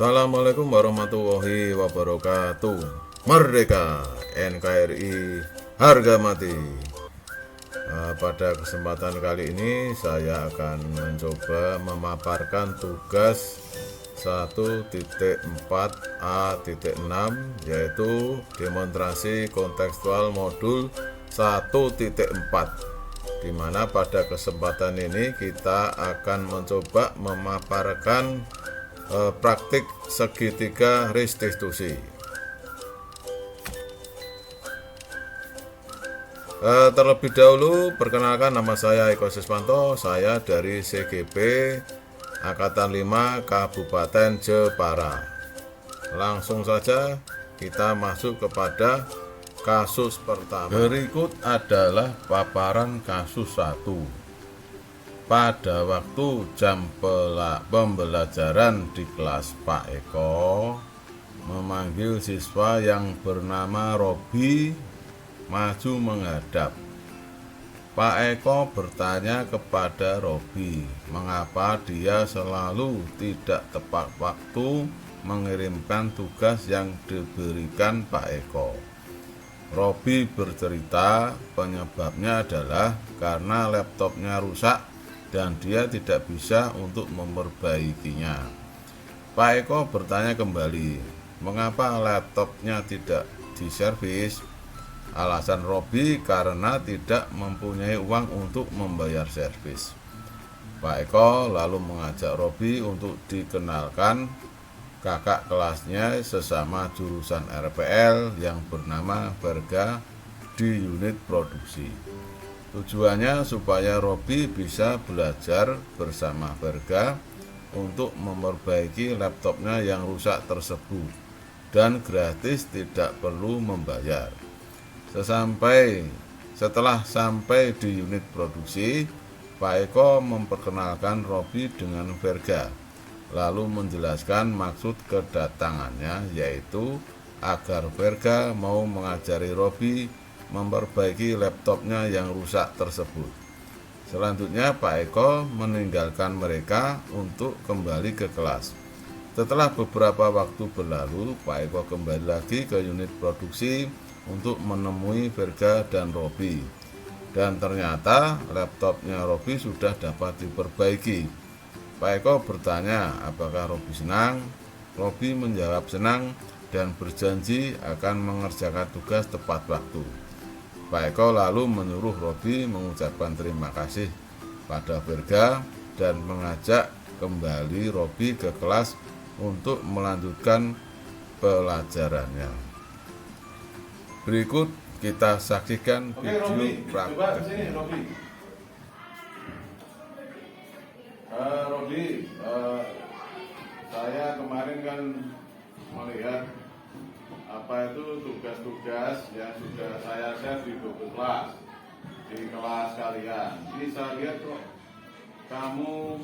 Assalamualaikum warahmatullahi wabarakatuh. Merdeka NKRI, harga mati. Pada kesempatan kali ini saya akan mencoba memaparkan tugas 1.4a.6, yaitu demonstrasi kontekstual modul 1.4, di mana pada kesempatan ini kita akan mencoba memaparkan praktik segitiga restitusi. Terlebih dahulu, perkenalkan, nama saya Eko Siswanto, saya dari CGP Angkatan 5 Kabupaten Jepara. Langsung saja kita masuk kepada kasus pertama. Berikut adalah paparan kasus 1. Pada waktu jam pembelajaran di kelas, Pak Eko memanggil siswa yang bernama Robi maju menghadap. Pak Eko bertanya kepada Robi, mengapa dia selalu tidak tepat waktu mengirimkan tugas yang diberikan Pak Eko. Robi bercerita penyebabnya adalah karena laptopnya rusak dan dia tidak bisa untuk memperbaikinya. Pak Eko bertanya kembali, mengapa laptopnya tidak diservis? Alasan Robi karena tidak mempunyai uang untuk membayar servis. Pak Eko lalu mengajak Robi untuk dikenalkan kakak kelasnya sesama jurusan RPL yang bernama Verga di unit produksi. Tujuannya supaya Robi bisa belajar bersama Verga untuk memperbaiki laptopnya yang rusak tersebut dan gratis, tidak perlu membayar. Setelah sampai di unit produksi, Pak Eko memperkenalkan Robi dengan Verga, lalu menjelaskan maksud kedatangannya, yaitu agar Verga mau mengajari Robi memperbaiki laptopnya yang rusak tersebut. Selanjutnya Pak Eko meninggalkan mereka untuk kembali ke kelas. Setelah beberapa waktu berlalu, Pak Eko kembali lagi ke unit produksi untuk menemui Verga dan Robi. Dan ternyata laptopnya Robi sudah dapat diperbaiki. Pak Eko bertanya apakah Robi senang. Robi menjawab senang dan berjanji akan mengerjakan tugas tepat waktu. Pak Eko lalu menyuruh Robi mengucapkan terima kasih pada Verga dan mengajak kembali Robi ke kelas untuk melanjutkan pelajarannya. Berikut kita saksikan video praktek. Coba kesini Robi. Robi, saya kemarin kan melihat apa itu tugas-tugas yang sudah saya share di Google Class, di kelas kalian. Ini saya lihat kok kamu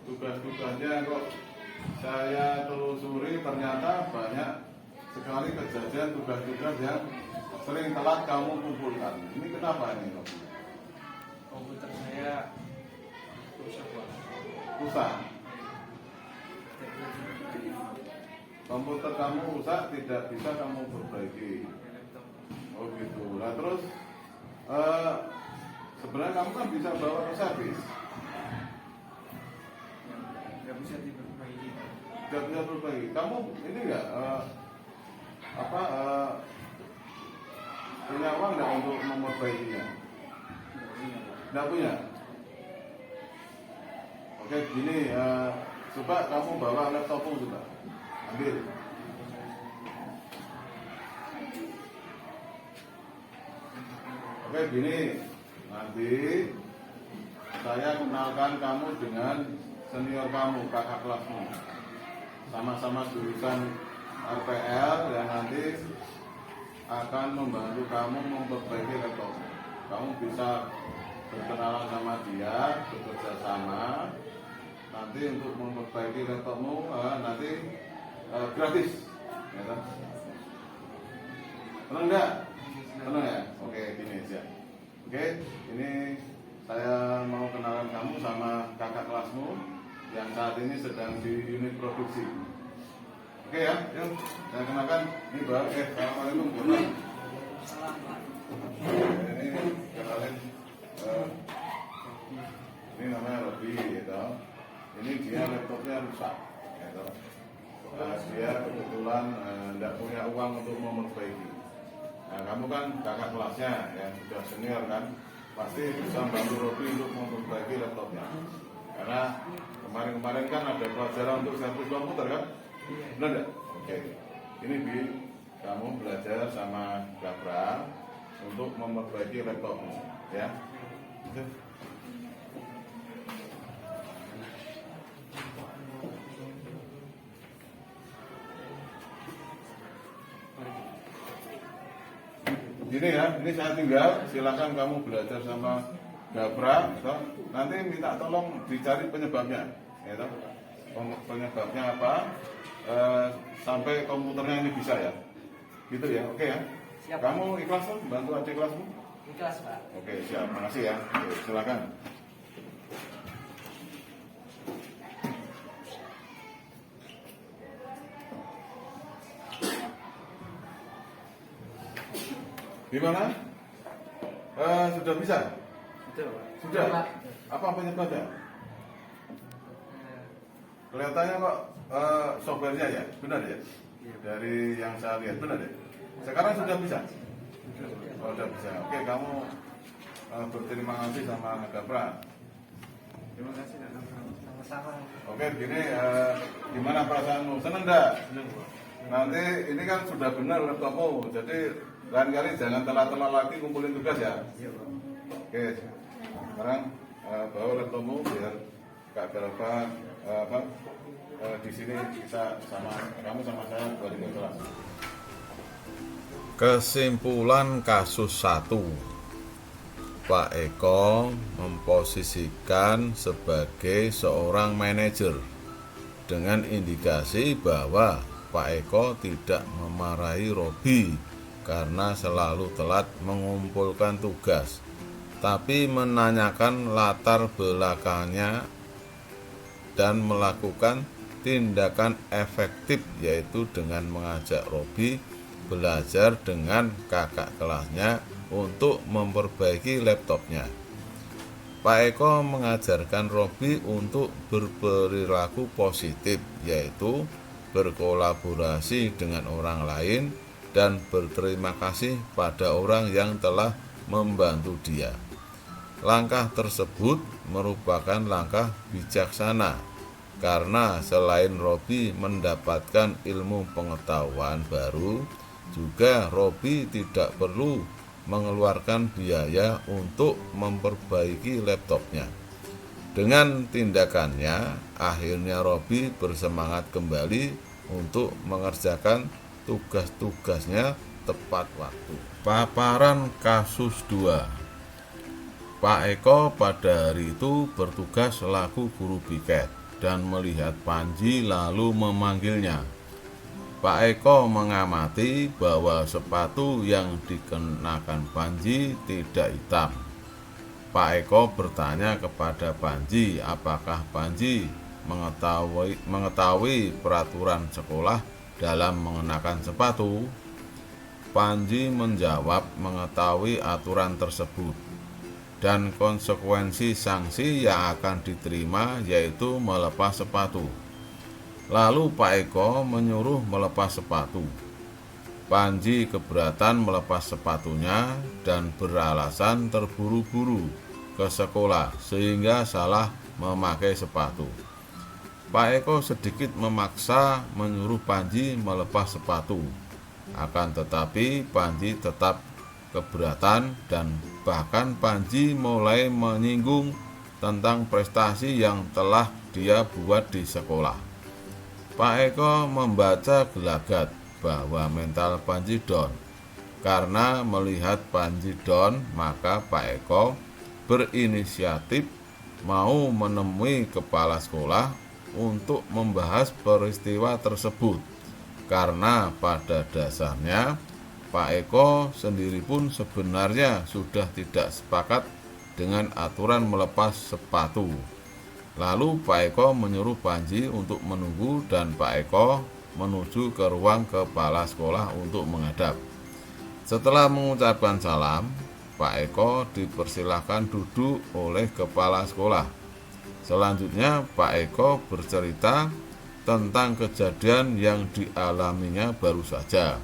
tugas-tugasnya kok saya telusuri, ternyata banyak sekali kejadian tugas-tugas yang sering telat kamu kumpulkan. Ini kenapa ini, Robi? Komputer saya rusak, Pak. Rusak. Komputer kamu rusak, tidak bisa kamu perbaiki. Oh gitu. Nah terus sebenarnya kamu kan bisa bawa ke servis. Nggak bisa diperbaiki. Tidak bisa perbaiki. Kamu ini enggak punya uang enggak untuk memperbaikinya? Enggak punya. Oke, gini, coba kamu bawa laptopmu coba. Ambil. Oke, gini. Nanti saya kenalkan kamu dengan senior kamu, kakak kelasmu. Sama-sama jurusan RPL yang nanti akan membantu kamu memperbaiki laptop. Kamu bisa berkenalan sama dia, bekerja sama. Nanti untuk memperbaiki laptopmu nanti gratis, ya kan? Tenang enggak? Tenang ya? Oke, gini aja. Oke, ini saya mau kenalan kamu sama kakak kelasmu yang saat ini sedang di unit produksi. Oke ya, yuk saya kenalkan ini Mbak. Assalamualaikum Mbak. Ini kenalin, ini namanya Robi, gitu. Ini dia laptopnya rusak, gitu. Dia kebetulan tidak punya uang untuk memperbaiki. Nah, kamu kan kakak kelasnya yang sudah senior kan, pasti bisa bantu Robi untuk memperbaiki laptopnya. Karena kemarin-kemarin kan ada pelajaran untuk servis komputer kan? Benar enggak? Oke. Ini Bi, kamu belajar sama Gabra untuk memperbaiki laptopmu, ya. Oke. Gini ya, ini saya tinggal, silakan kamu belajar sama Gabra, toh. Nanti minta tolong dicari penyebabnya, ya toh. Penyebabnya apa? Sampai komputernya ini bisa ya, gitu ya, oke ya. Siap. Kamu ikhlas tuh, bantu adik kelasmu? Ikhlas, Pak. Oke, siap, makasih ya. Oke, silakan. Gimana? Sudah bisa? Betul, Pak. Sudah? Pak. Apa penyebabnya? Kelihatannya kok softwarenya ya, benar ya? Dari yang saya lihat, benar ya? Sekarang sudah bisa? Oh, sudah bisa. Oke, kamu berterima kasih sama Gabra. Terima kasih, Pak. Sama-sama. Oke, begini, gimana perasaanmu? Senang enggak? Senang, Pak. Nanti ini kan sudah benar laptopmu, jadi lain kali jangan telat-telat lagi kumpulin tugas ya. Iya, Pak. Oke, sekarang bawa laptopmu biar Kak Gabra di sini kita sama kamu sama saya balik ke kelas. Kesimpulan kasus 1, Pak Eko memposisikan sebagai seorang manajer dengan indikasi bahwa Pak Eko tidak memarahi Robi karena selalu telat mengumpulkan tugas, tapi menanyakan latar belakangnya dan melakukan tindakan efektif, yaitu dengan mengajak Robi belajar dengan kakak kelasnya untuk memperbaiki laptopnya. Pak Eko mengajarkan Robi untuk berperilaku positif, yaitu berkolaborasi dengan orang lain dan berterima kasih pada orang yang telah membantu dia. Langkah tersebut merupakan langkah bijaksana karena selain Robi mendapatkan ilmu pengetahuan baru, juga Robi tidak perlu mengeluarkan biaya untuk memperbaiki laptopnya. Dengan tindakannya, akhirnya Robi bersemangat kembali untuk mengerjakan tugas-tugasnya tepat waktu. Paparan kasus 2. Pak Eko pada hari itu bertugas selaku guru piket dan melihat Panji lalu memanggilnya. Pak Eko mengamati bahwa sepatu yang dikenakan Panji tidak hitam. Pak Eko bertanya kepada Panji apakah Panji mengetahui peraturan sekolah dalam mengenakan sepatu. Panji menjawab mengetahui aturan tersebut dan konsekuensi sanksi yang akan diterima yaitu melepas sepatu. Lalu Pak Eko menyuruh melepas sepatu. Panji keberatan melepas sepatunya dan beralasan terburu-buru ke sekolah sehingga salah memakai sepatu. Pak Eko sedikit memaksa menyuruh Panji melepas sepatu. Akan tetapi Panji tetap keberatan dan bahkan Panji mulai menyinggung tentang prestasi yang telah dia buat di sekolah. Pak Eko membaca gelagat bahwa mental Panji down. Karena melihat Panji down, maka Pak Eko berinisiatif mau menemui kepala sekolah untuk membahas peristiwa tersebut. Karena pada dasarnya Pak Eko sendiri pun sebenarnya sudah tidak sepakat dengan aturan melepas sepatu. Lalu Pak Eko menyuruh Panji untuk menunggu dan Pak Eko menuju ke ruang kepala sekolah untuk menghadap. Setelah mengucapkan salam, Pak Eko dipersilahkan duduk oleh kepala sekolah. Selanjutnya Pak Eko bercerita tentang kejadian yang dialaminya baru saja.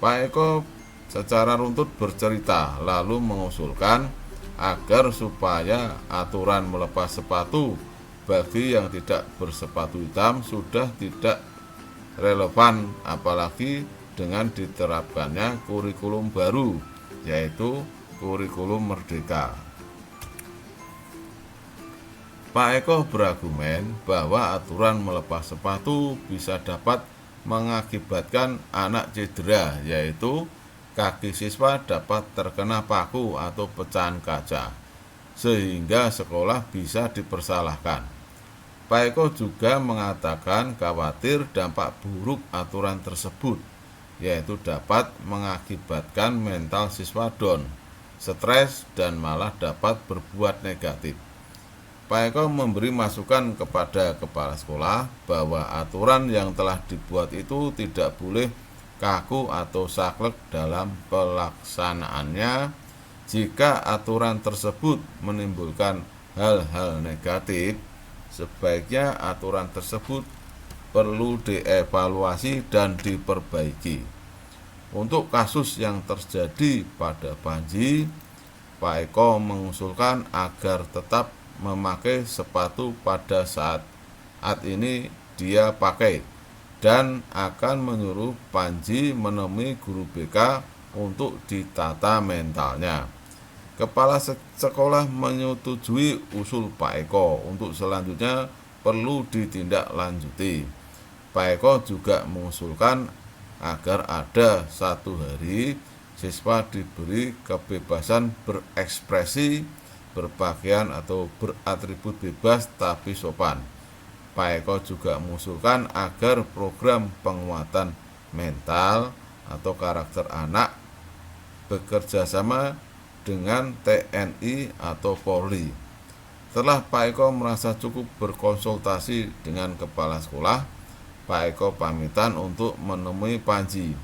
Pak Eko secara runtut bercerita lalu mengusulkan agar supaya aturan melepas sepatu bagi yang tidak bersepatu hitam sudah tidak relevan, apalagi dengan diterapkannya kurikulum baru, yaitu kurikulum Merdeka. Pak Eko berargumen bahwa aturan melepas sepatu bisa dapat mengakibatkan anak cedera, yaitu kaki siswa dapat terkena paku atau pecahan kaca, sehingga sekolah bisa dipersalahkan. Pak Eko juga mengatakan khawatir dampak buruk aturan tersebut, yaitu dapat mengakibatkan mental siswa down, stres, dan malah dapat berbuat negatif. Pak Eko memberi masukan kepada kepala sekolah bahwa aturan yang telah dibuat itu tidak boleh kaku atau saklek dalam pelaksanaannya. Jika aturan tersebut menimbulkan hal-hal negatif, sebaiknya aturan tersebut perlu dievaluasi dan diperbaiki. Untuk kasus yang terjadi pada Panji, Pak Eko mengusulkan agar tetap memakai sepatu pada saat ini dia pakai, dan akan menyuruh Panji menemui guru BK untuk ditata mentalnya. Kepala sekolah menyetujui usul Pak Eko untuk selanjutnya perlu ditindaklanjuti. Pak Eko juga mengusulkan agar ada 1 hari siswa diberi kebebasan berekspresi, berpakaian atau beratribut bebas tapi sopan. Pak Eko juga mengusulkan agar program penguatan mental atau karakter anak bekerja sama dengan TNI atau Polri. Setelah Pak Eko merasa cukup berkonsultasi dengan kepala sekolah, Pak Eko pamitan untuk menemui Panji.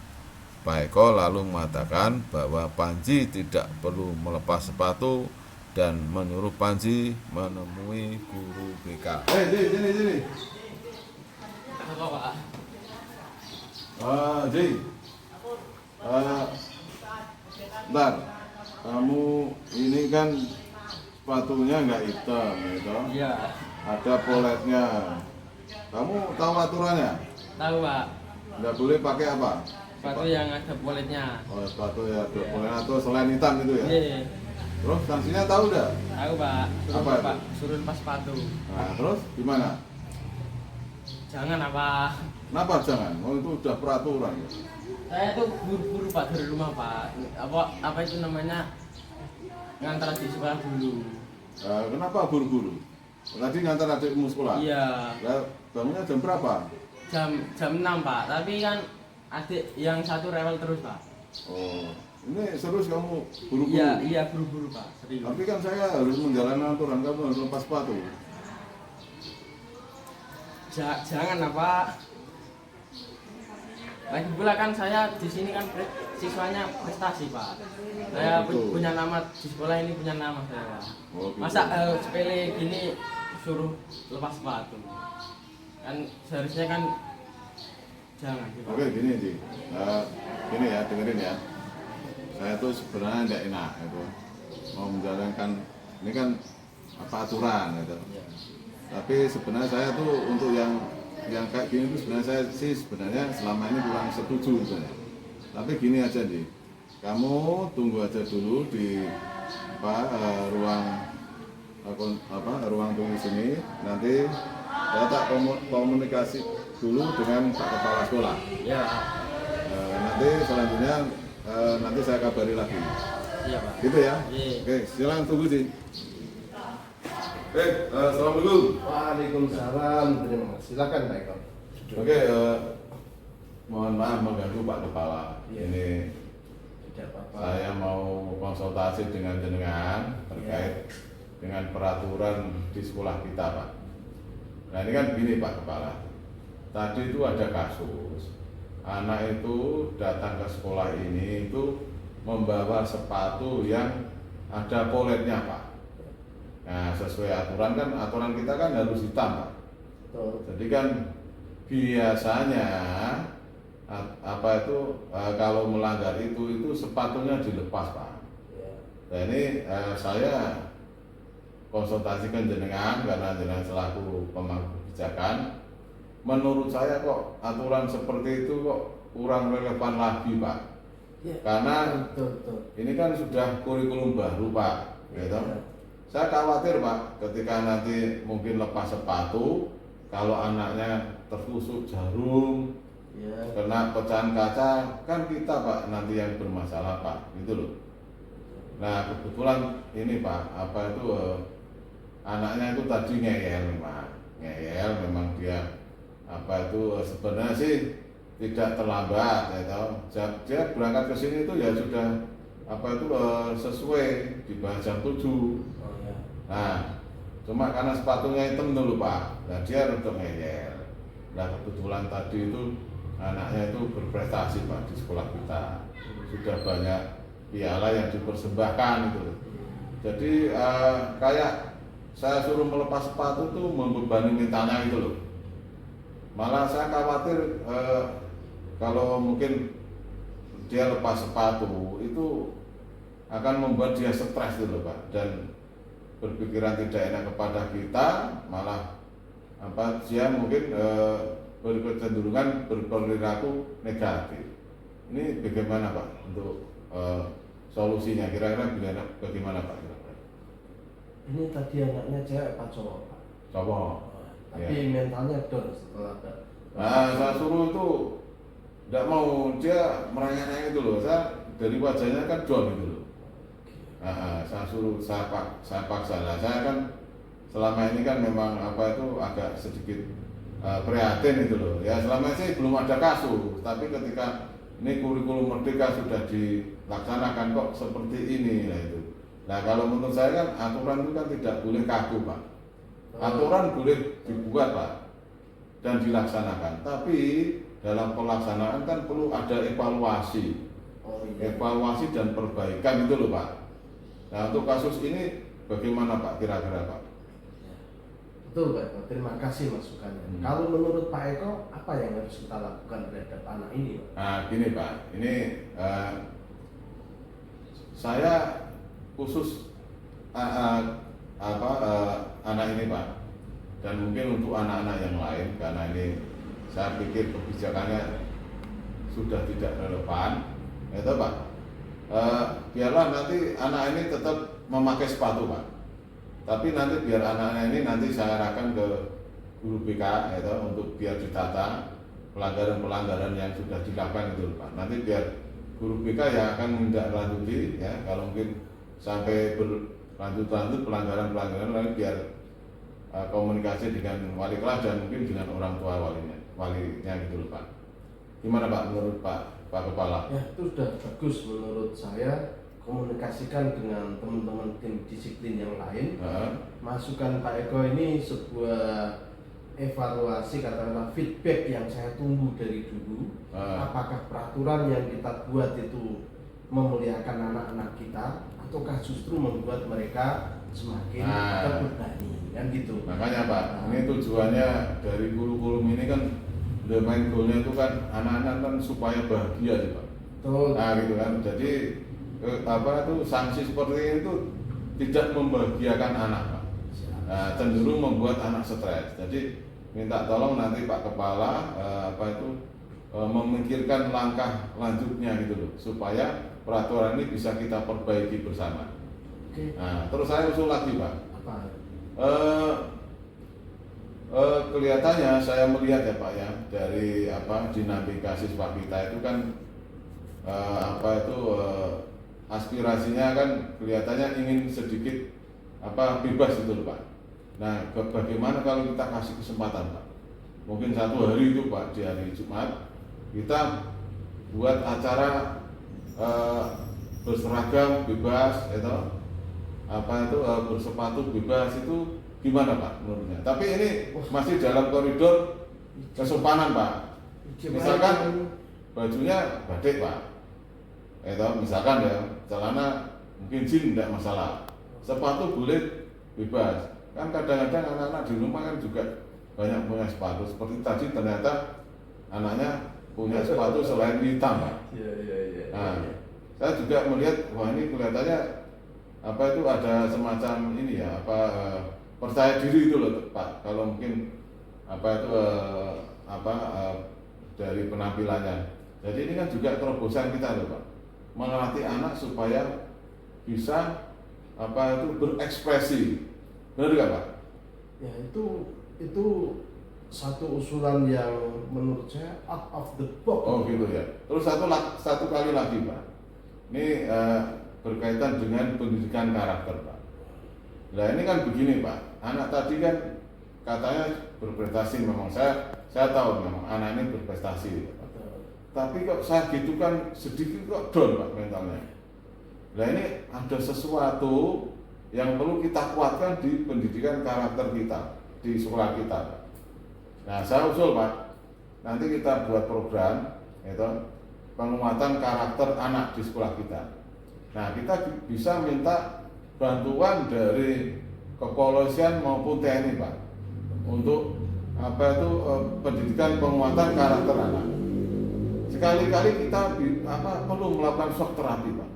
Pak Eko lalu mengatakan bahwa Panji tidak perlu melepas sepatu dan menyuruh Panji menemui guru BK. Sini. Apa Pak? Ji. Bentar. Kamu ini kan sepatunya nggak hitam, gitu. Iya. Ada poletnya. Kamu tahu aturannya? Tahu Pak. Nggak boleh pakai apa? Sepatu yang ada poletnya. Oh, sepatu ya, ada polet atau selain hitam itu ya? Iya. Terus sanksinya tahu dah? Tahu Pak. Apa itu? Pak, suruh lepas sepatu. Nah, terus gimana? Jangan apa? Kenapa jangan? Oh, itu udah peraturan ya. Saya tuh buru-buru Pak dari rumah Pak. Apa itu namanya? Ngantar di sekolah dulu. Kenapa buru-buru? Tadi ngantar adikmu sekolah? Iya. Lah, bangunnya jam berapa? Jam 6 Pak. Tapi kan adik yang satu rewel terus Pak. Oh, ini serius kamu buru-buru? Iya buru-buru Pak. Serius. Tapi kan saya harus menjalankan aturan, kamu harus lepas sepatu. Jangan apa? Lagi pula kan saya di sini kan siswanya prestasi Pak. Saya gitu. punya nama di sekolah ini, punya nama saya Pak. Oh, gitu. Masa sepele gini suruh lepas sepatu? Kan seharusnya kan jangan. Gitu. Oke, gini Ji. Gini ya, dengerin ya. Saya tuh sebenarnya tidak enak itu mau menjalankan ini kan apa aturan gitu. Iya. Tapi sebenarnya saya tuh untuk yang kayak gini tuh sebenarnya saya sih sebenarnya selama ini kurang setuju sebenarnya. Tapi gini aja Ji, kamu tunggu aja dulu di ruang tunggu sini. Nanti saya tak komunikasi dulu dengan Pak Kepala Sekolah. Iya. Nanti selanjutnya nanti saya kabari lagi. Iya Pak. Gitu ya? Iya. Oke, silakan tunggu Ji. Assalamualaikum. Waalaikumsalam. Silakan Pak Eko. Oke, mohon maaf mengganggu Pak Kepala. Iya. Ini Tidak apa-apa. saya mau konsultasi dengan jenengan terkait dengan peraturan di sekolah kita, Pak. Nah ini kan begini Pak Kepala. tadi itu ada kasus anak itu datang ke sekolah ini itu membawa sepatu yang ada poletnya Pak. Nah sesuai aturan kan, aturan kita kan harus hitam Pak. Jadi kan biasanya kalau melanggar itu sepatunya dilepas Pak. Nah ini saya konsultasikan jenengan karena jenengan selaku pemangku kebijakan. Menurut saya kok aturan seperti itu kok kurang relevan lagi Pak. Ya, karena ini kan sudah kurikulum baru Pak, gitu. Saya khawatir Pak, ketika nanti mungkin lepas sepatu, kalau anaknya tertusuk jarum, kena pecahan kaca, kan kita Pak nanti yang bermasalah Pak, gitu loh. Nah kebetulan ini Pak, anaknya itu tadi ngeyel Pak, memang dia sebenarnya sih tidak terlambat, ya tahu. Dia berangkat ke sini itu ya sudah sesuai di jam 7. Nah, cuma karena sepatunya hitam dulu Pak, nah dia untuk ngeyel. Nah kebetulan tadi itu anaknya itu berprestasi Pak di sekolah kita, sudah banyak piala yang dipersembahkan itu. Jadi kayak saya suruh melepas sepatu tuh membebani mentalnya itu loh. Malah saya khawatir kalau mungkin dia lepas sepatu itu akan membuat dia stres dulu Pak, dan berpikiran tidak enak kepada kita, malah dia mungkin berkecenderungan berperilaku negatif. Ini bagaimana Pak untuk solusinya, kira-kira bagaimana Pak? Ini tadi anaknya cewek apa cowok Pak? Cowok. Tapi mentalnya down setelah Nah saya suruh itu tidak mau, dia merayap-rayap itu loh. Saya dari wajahnya kan down gitu loh. Saya suruh, saya paksa. Nah saya kan selama ini kan memang agak sedikit prihatin itu loh. Ya selama ini belum ada kasus, tapi ketika ini kurikulum merdeka sudah dilaksanakan kok seperti ini lah itu. Nah kalau menurut saya kan aturan itu kan tidak boleh kaku Pak. Aturan boleh dibuat Pak dan dilaksanakan, tapi dalam pelaksanaan kan perlu ada evaluasi, evaluasi dan perbaikan itu loh Pak. Nah untuk kasus ini bagaimana Pak kira-kira Pak? Betul Pak Eko, terima kasih masukannya. Kalau menurut Pak Eko, apa yang harus kita lakukan terhadap anak ini Pak? Nah gini Pak, ini saya khusus anak ini Pak, dan mungkin untuk anak-anak yang lain, karena ini saya pikir kebijakannya sudah tidak relevan, itu Pak. Biarlah nanti anak ini tetap memakai sepatu Pak, tapi nanti biar anak-anak ini nanti saya arahkan ke guru BK itu untuk biar ditata pelanggaran-pelanggaran yang sudah dilakukan itu Pak. Nanti biar guru BK yang akan menindaklanjuti ya, kalau mungkin sampai berlanjut-lanjut pelanggaran-pelanggaran lain, biar komunikasi dengan wali kelas dan mungkin dengan orang tua walinya gitu loh Pak. Gimana Pak menurut Pak Kepala? Ya itu sudah bagus menurut saya. Komunikasikan dengan teman-teman tim disiplin yang lain. Masukan Pak Eko ini sebuah evaluasi, katakanlah feedback yang saya tunggu dari dulu. Apakah peraturan yang kita buat itu memuliakan anak-anak kita, ataukah justru membuat mereka semakin terbebani, kan gitu. Makanya Pak, ini tujuannya dari kurikulum ini kan, the main goalnya itu kan anak-anak kan supaya bahagia sih Pak. Betul. Nah gitu kan, jadi sanksi seperti itu tidak membahagiakan anak Pak. Nah, cenderung membuat anak stres. Jadi minta tolong nanti Pak Kepala memikirkan langkah lanjutnya gitu loh, supaya peraturan ini bisa kita perbaiki bersama. Nah, terus saya usul lagi Pak. Kelihatannya saya melihat ya Pak ya, dari dinamika siswa kita itu kan aspirasinya kan kelihatannya ingin sedikit bebas itu loh Pak. Nah bagaimana kalau kita kasih kesempatan Pak, mungkin satu hari itu Pak, di hari Jumat kita buat acara berseragam bebas bersepatu bebas, itu gimana Pak menurutnya? Tapi ini masih dalam koridor kesopanan Pak. Misalkan bajunya batik Pak, misalkan ya celana mungkin jeans tidak masalah, sepatu boleh bebas. Kan kadang-kadang anak-anak di rumah kan juga banyak punya sepatu. Seperti tadi ternyata anaknya punya sepatu selain hitam Pak. Iya. Nah, saya juga melihat wah ini kelihatannya apa itu ada semacam ini ya percaya diri itu loh Pak. Kalau mungkin apa itu dari penampilannya. Jadi ini kan juga terobosan kita loh Pak, melatih anak supaya bisa apa itu berekspresi, benar nggak Pak? Ya itu satu usulan yang menurut saya out of the box. Oh gitu ya. Terus satu kali lagi Pak, ini berkaitan dengan pendidikan karakter Pak. Nah ini kan begini Pak, anak tadi kan katanya berprestasi, memang saya tahu memang anak ini berprestasi Pak. Tapi kok saya gitu kan sedikit kok down Pak mentalnya. Nah ini ada sesuatu yang perlu kita kuatkan di pendidikan karakter kita di sekolah kita Pak. Nah saya usul Pak, nanti kita buat program penguatan karakter anak di sekolah kita. Nah kita bisa minta bantuan dari kepolisian maupun TNI Pak untuk pendidikan penguatan karakter anak. Sekali-kali kita perlu melakukan shock terapi Pak.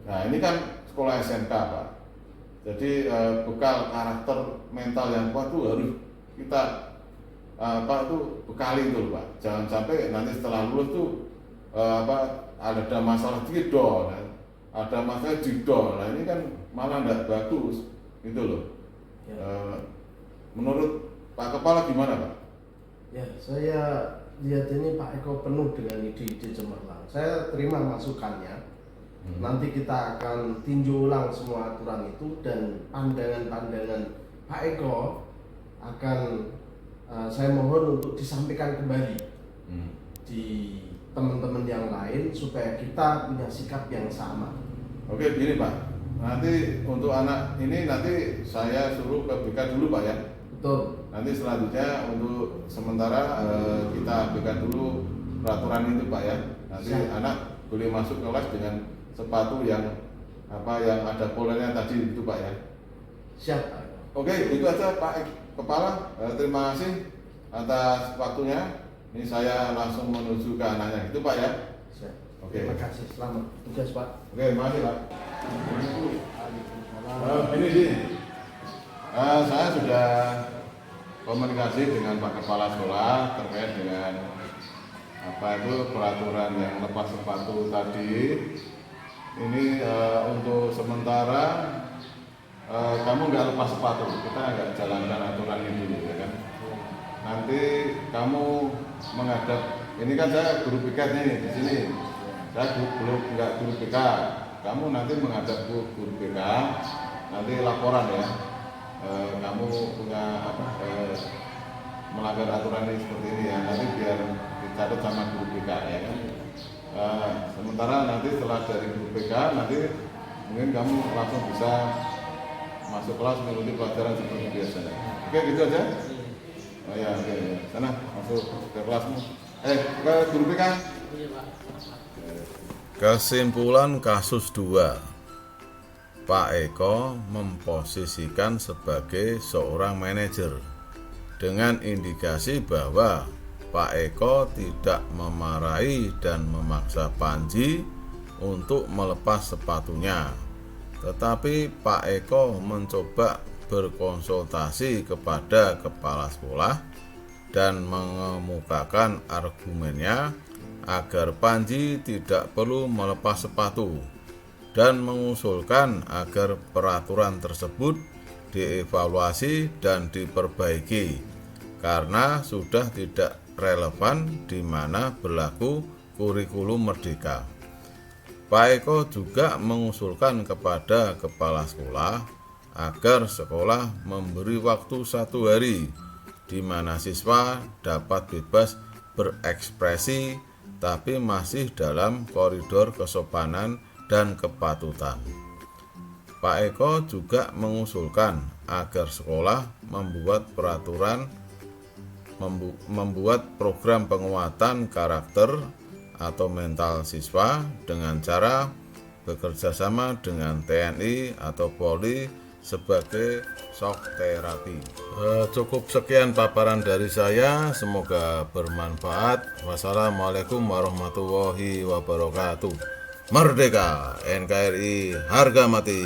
Nah ini kan sekolah SMK Pak. Jadi bekal karakter mental yang kuat itu harus kita bekali itu Pak. Jangan sampai nanti setelah lulus tuh ada masalah didol, ada masalah didol. Nah ini kan malah tidak bagus gitu loh. Menurut Pak Kepala gimana Pak? Ya saya lihat ini Pak Eko penuh dengan ide-ide cemerlang. Saya terima masukannya. Nanti kita akan tinjau ulang semua aturan itu dan pandangan-pandangan Pak Eko akan saya mohon untuk disampaikan kembali di teman-teman yang lain supaya kita punya sikap yang sama. Oke, gini Pak. Nanti untuk anak ini nanti saya suruh ke BK dulu Pak ya. Betul. Nanti selanjutnya untuk sementara kita berikan dulu peraturan itu Pak ya. Nanti anak boleh masuk kelas dengan sepatu yang ada polernya tadi itu Pak ya. Siap Pak. Oke, itu aja Pak Kepala. Terima kasih atas waktunya. Ini saya langsung menuju ke anaknya itu Pak ya. Siap. Oke. Terima kasih. Selamat tugas Pak. Oke, terima kasih Pak. Ini sih. Saya sudah komunikasi dengan Pak Kepala Sekolah terkait dengan peraturan yang lepas sepatu tadi. Ini untuk sementara kamu nggak lepas sepatu, kita nggak jalankan aturan ini dulu ya kan. Nanti kamu menghadap, ini kan saya guru BK nih di sini. Saya belum nggak guru BK. Kamu nanti menghadap guru BK, nanti laporan ya. Kamu punya melanggar aturan ini seperti ini ya, nanti biar dicatat sama guru BK ya kan. Sementara nanti setelah dari guru BK nanti mungkin kamu langsung bisa masuk kelas mengikuti pelajaran seperti biasa. Oke gitu aja. Oh ya, oke. Sana masuk ke kelasmu. Ke guru BK. Kesimpulan kasus 2, Pak Eko memposisikan sebagai seorang manajer dengan indikasi bahwa Pak Eko tidak memarahi dan memaksa Panji untuk melepas sepatunya, tetapi Pak Eko mencoba berkonsultasi kepada kepala sekolah dan mengemukakan argumennya agar Panji tidak perlu melepas sepatu dan mengusulkan agar peraturan tersebut dievaluasi dan diperbaiki karena sudah tidak relevan di mana berlaku kurikulum Merdeka. Pak Eko juga mengusulkan kepada kepala sekolah agar sekolah memberi waktu 1 hari di mana siswa dapat bebas berekspresi tapi masih dalam koridor kesopanan dan kepatutan. Pak Eko juga mengusulkan agar sekolah membuat peraturan membuat program penguatan karakter atau mental siswa dengan cara bekerja sama dengan TNI atau Polri sebagai shock therapy. Cukup sekian paparan dari saya, semoga bermanfaat. Wassalamualaikum warahmatullahi wabarakatuh. Merdeka NKRI, harga mati.